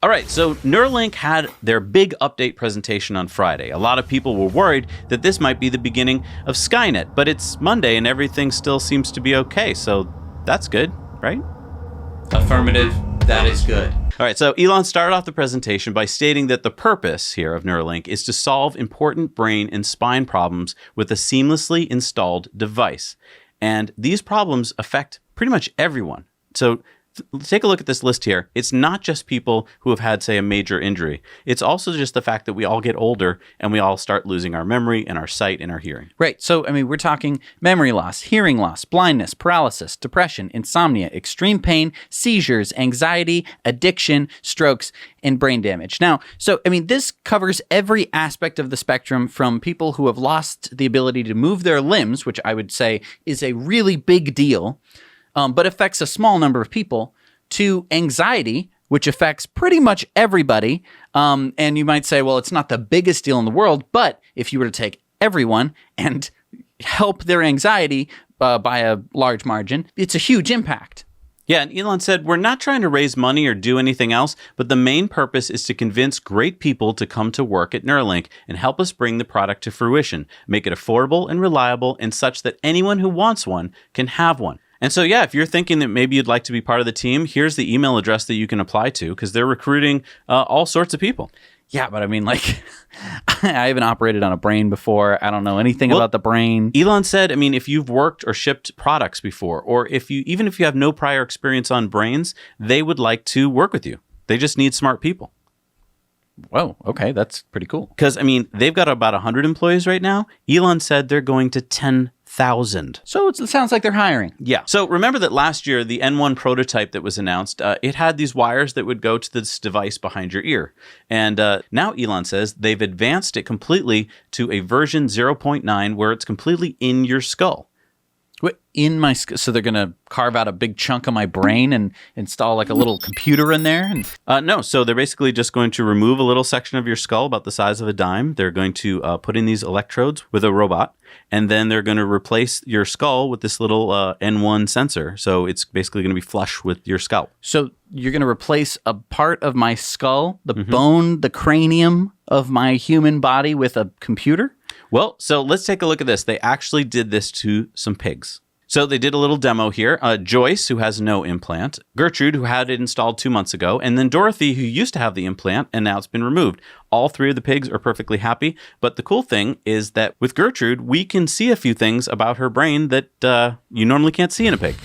All right, so Neuralink had their big update presentation on Friday. A lot of people were worried that this might be the beginning of Skynet, but it's Monday and everything still seems to be okay, so that's good, right? Affirmative, that is good. All right, so Elon started off the presentation by stating that the purpose here of Neuralink is to solve important brain and spine problems with a seamlessly installed device. And these problems affect pretty much everyone. So take a look at this list here. It's not just people who have had, say, a major injury. It's also just the fact that we all get older and we all start losing our memory and our sight and our hearing. Right. So, I mean, we're talking memory loss, hearing loss, blindness, paralysis, depression, insomnia, extreme pain, seizures, anxiety, addiction, strokes, and brain damage. Now, so, I mean, this covers every aspect of the spectrum from people who have lost the ability to move their limbs, which I would say is a really big deal, but affects a small number of people, to anxiety, which affects pretty much everybody. And you might say, well, it's not the biggest deal in the world, but if you were to take everyone and help their anxiety by a large margin, it's a huge impact. Yeah, and Elon said, we're not trying to raise money or do anything else, but the main purpose is to convince great people to come to work at Neuralink and help us bring the product to fruition, make it affordable and reliable and such that anyone who wants one can have one. And so, yeah, if you're thinking that maybe you'd like to be part of the team, here's the email address that you can apply to because they're recruiting all sorts of people. Yeah, but I mean, like, I haven't operated on a brain before. I don't know anything about the brain. Elon said, I mean, if you've worked or shipped products before, or even if you have no prior experience on brains, they would like to work with you. They just need smart people. Whoa, okay, that's pretty cool. Because, I mean, they've got about 100 employees right now. Elon said they're going to 10,000. So it sounds like they're hiring. Yeah. So remember that last year, the N1 prototype that was announced, it had these wires that would go to this device behind your ear. And now Elon says they've advanced it completely to a version 0.9 where it's completely in your skull. In my so they're gonna carve out a big chunk of my brain and install like a little computer in there? And no, so they're basically just going to remove a little section of your skull about the size of a dime. They're going to put in these electrodes with a robot, and then they're going to replace your skull with this little N1 sensor. So it's basically going to be flush with your scalp. So you're going to replace a part of my skull, the bone, the cranium of my human body with a computer? Well, so let's take a look at this. They actually did this to some pigs. So they did a little demo here. Joyce, who has no implant, Gertrude, who had it installed 2 months ago, and then Dorothy, who used to have the implant, and now it's been removed. All three of the pigs are perfectly happy. But the cool thing is that with Gertrude, we can see a few things about her brain that you normally can't see in a pig.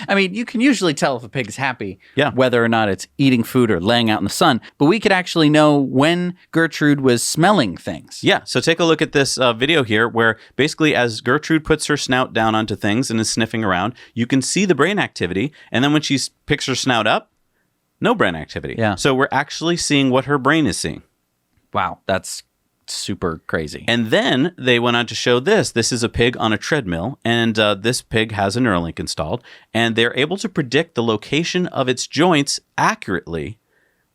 I mean, you can usually tell if a pig is happy, yeah, whether or not it's eating food or laying out in the sun. But we could actually know when Gertrude was smelling things. Yeah, so take a look at this video here where basically as Gertrude puts her snout down onto things and is sniffing around, you can see the brain activity. And then when she picks her snout up, no brain activity. Yeah. So we're actually seeing what her brain is seeing. Wow, that's super crazy. And then they went on to show this. This is a pig on a treadmill, and this pig has a Neuralink installed, and they're able to predict the location of its joints accurately,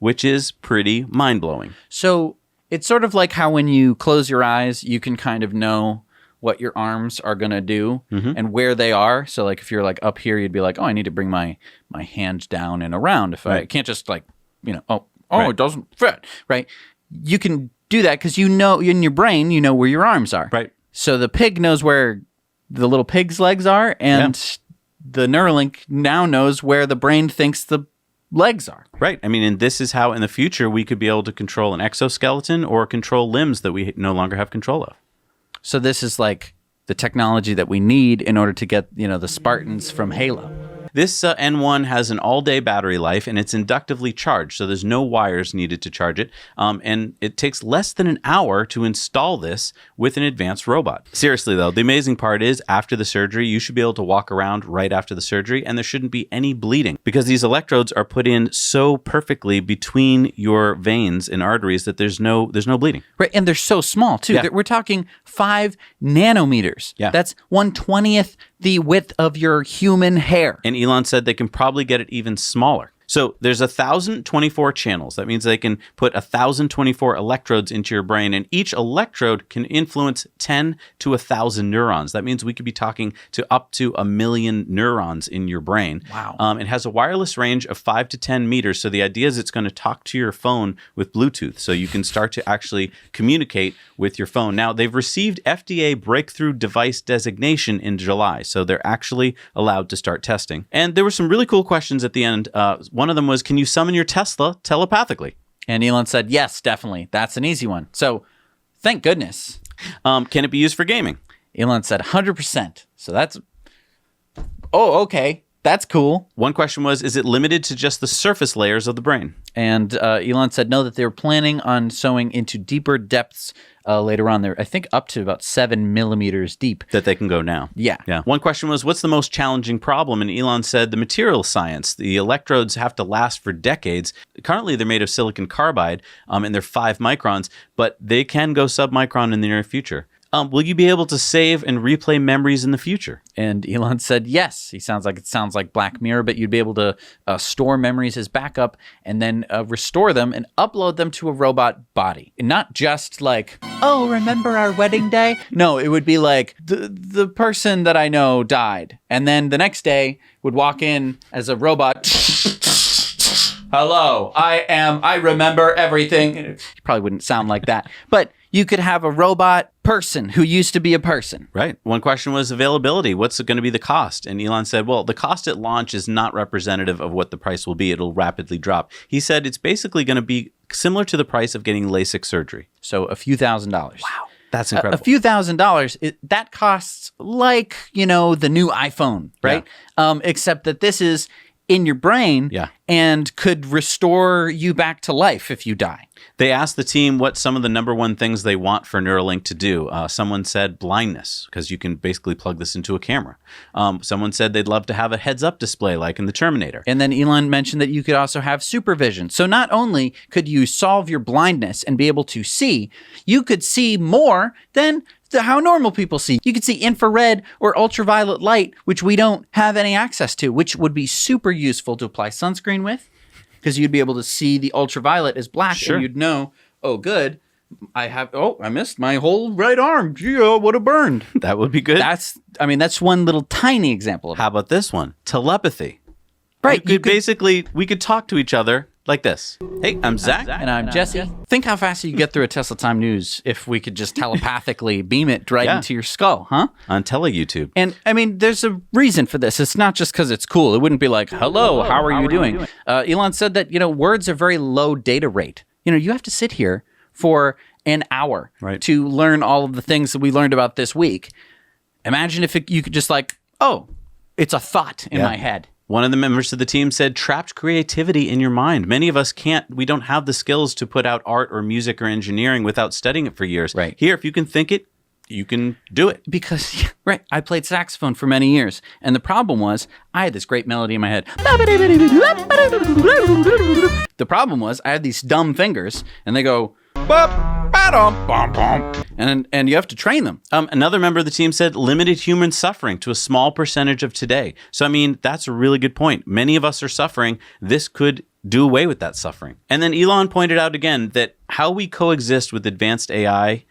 which is pretty mind-blowing. So it's sort of like how when you close your eyes, you can kind of know what your arms are going to do and where they are. So like if you're like up here, you'd be like, oh, I need to bring my hand down and around. If I can't just like, it doesn't fit, right? You can do that because you know in your brain, you know where your arms are. Right. So the pig knows where the little pig's legs are, and the Neuralink now knows where the brain thinks the legs are. Right. I mean, and this is how in the future we could be able to control an exoskeleton or control limbs that we no longer have control of. So this is like the technology that we need in order to get, the Spartans from Halo. This N1 has an all-day battery life, and it's inductively charged, so there's no wires needed to charge it. And it takes less than an hour to install this with an advanced robot. Seriously, though, the amazing part is after the surgery, you should be able to walk around right after the surgery, and there shouldn't be any bleeding because these electrodes are put in so perfectly between your veins and arteries that there's no bleeding. Right, and they're so small, too. Yeah. We're talking 5 nanometers. Yeah. That's 1/20th the width of your human hair. And Elon said they can probably get it even smaller. So there's 1,024 channels. That means they can put 1,024 electrodes into your brain, and each electrode can influence 10 to 1,000 neurons. That means we could be talking to up to 1 million neurons in your brain. Wow. It has a wireless range of 5 to 10 meters. So the idea is it's going to talk to your phone with Bluetooth. So you can start to actually communicate with your phone. Now, they've received FDA breakthrough device designation in July. So they're actually allowed to start testing. And there were some really cool questions at the end. One of them was, can you summon your Tesla telepathically? And Elon said, yes, definitely. That's an easy one. So thank goodness. Can it be used for gaming? Elon said 100%. So that's, oh, okay. That's cool. One question was, is it limited to just the surface layers of the brain? And Elon said no, that they were planning on sewing into deeper depths later on. There, I think up to about 7 millimeters deep. That they can go now. Yeah. One question was, what's the most challenging problem? And Elon said the material science. The electrodes have to last for decades. Currently, they're made of silicon carbide, and they're 5 microns, but they can go submicron in the near future. Will you be able to save and replay memories in the future? And Elon said yes. It sounds like Black Mirror, but you'd be able to store memories as backup and then restore them and upload them to a robot body. And not just like, oh, remember our wedding day? No, it would be like the person that I know died. And then the next day would walk in as a robot. Hello, I remember everything. It probably wouldn't sound like that, but you could have a robot person who used to be a person. Right. One question was availability. What's going to be the cost? And Elon said, well, the cost at launch is not representative of what the price will be. It'll rapidly drop. He said it's basically going to be similar to the price of getting LASIK surgery. So a few $1,000s. Wow. That's incredible. A few $1,000s, that costs like, the new iPhone, right? Yeah. Except that this is in your brain and could restore you back to life if you die. They asked the team what some of the number one things they want for Neuralink to do. Someone said blindness, because you can basically plug this into a camera. Someone said they'd love to have a heads-up display like in the Terminator. And then Elon mentioned that you could also have supervision. So not only could you solve your blindness and be able to see, you could see more than how normal people see. You could see infrared or ultraviolet light, which we don't have any access to, which would be super useful to apply sunscreen with, because you'd be able to see the ultraviolet as black. Sure. And you'd know, oh, good, I missed my whole right arm. Gee, would have burned. That would be good. That's one little tiny example of it. How about this one? Telepathy. Right. We could talk to each other like this. Hey, I'm Zach. And I'm Jesse. Think how fast you get through a Tesla Time News if we could just telepathily beam it right into your skull, huh? On tele-YouTube. And, there's a reason for this. It's not just because it's cool. It wouldn't be like, hello, how are you doing? Elon said that, words are very low data rate. You have to sit here for an hour to learn all of the things that we learned about this week. Imagine if you could just like, oh, it's a thought in my head. One of the members of the team said, trapped creativity in your mind. Many of us we don't have the skills to put out art or music or engineering without studying it for years. Right. Here, if you can think it, you can do it. Because, I played saxophone for many years. And the problem was, I had this great melody in my head. The problem was, I had these dumb fingers, and they go, and you have to train them. Another member of the team said limited human suffering to a small percentage of today. So, that's a really good point. Many of us are suffering. This could do away with that suffering. And then Elon pointed out again that how we coexist with advanced AI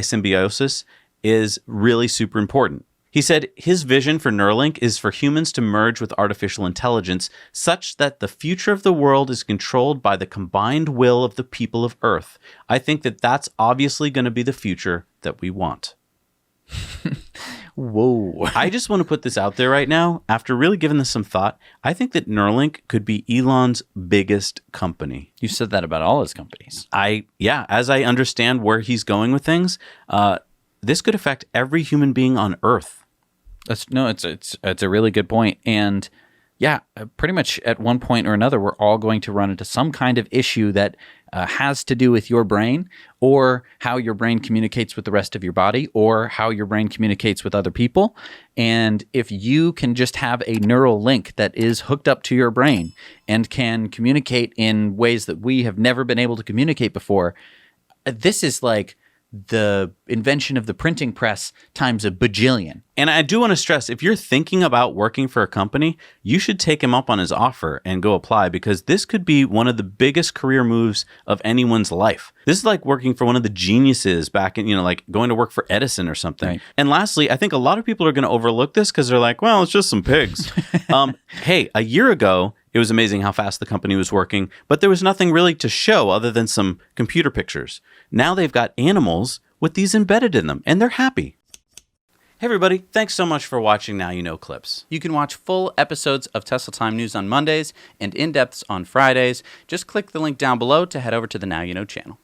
symbiosis is really super important. He said his vision for Neuralink is for humans to merge with artificial intelligence such that the future of the world is controlled by the combined will of the people of Earth. I think that that's obviously going to be the future that we want. Whoa. I just want to put this out there right now. After really giving this some thought, I think that Neuralink could be Elon's biggest company. You said that about all his companies. As I understand where he's going with things, this could affect every human being on Earth. It's a really good point. And pretty much at one point or another, we're all going to run into some kind of issue that has to do with your brain, or how your brain communicates with the rest of your body, or how your brain communicates with other people. And if you can just have a neural link that is hooked up to your brain and can communicate in ways that we have never been able to communicate before, this is like the invention of the printing press times a bajillion. And I do want to stress, if you're thinking about working for a company, you should take him up on his offer and go apply, because this could be one of the biggest career moves of anyone's life. This is like working for one of the geniuses back in, like going to work for Edison or something. Right. And lastly, I think a lot of people are going to overlook this because they're like, well, it's just some pigs. Hey, a year ago, it was amazing how fast the company was working, but there was nothing really to show other than some computer pictures. Now they've got animals with these embedded in them, and they're happy. Hey everybody, thanks so much for watching Now You Know Clips. You can watch full episodes of Tesla Time News on Mondays and in-depths on Fridays. Just click the link down below to head over to the Now You Know channel.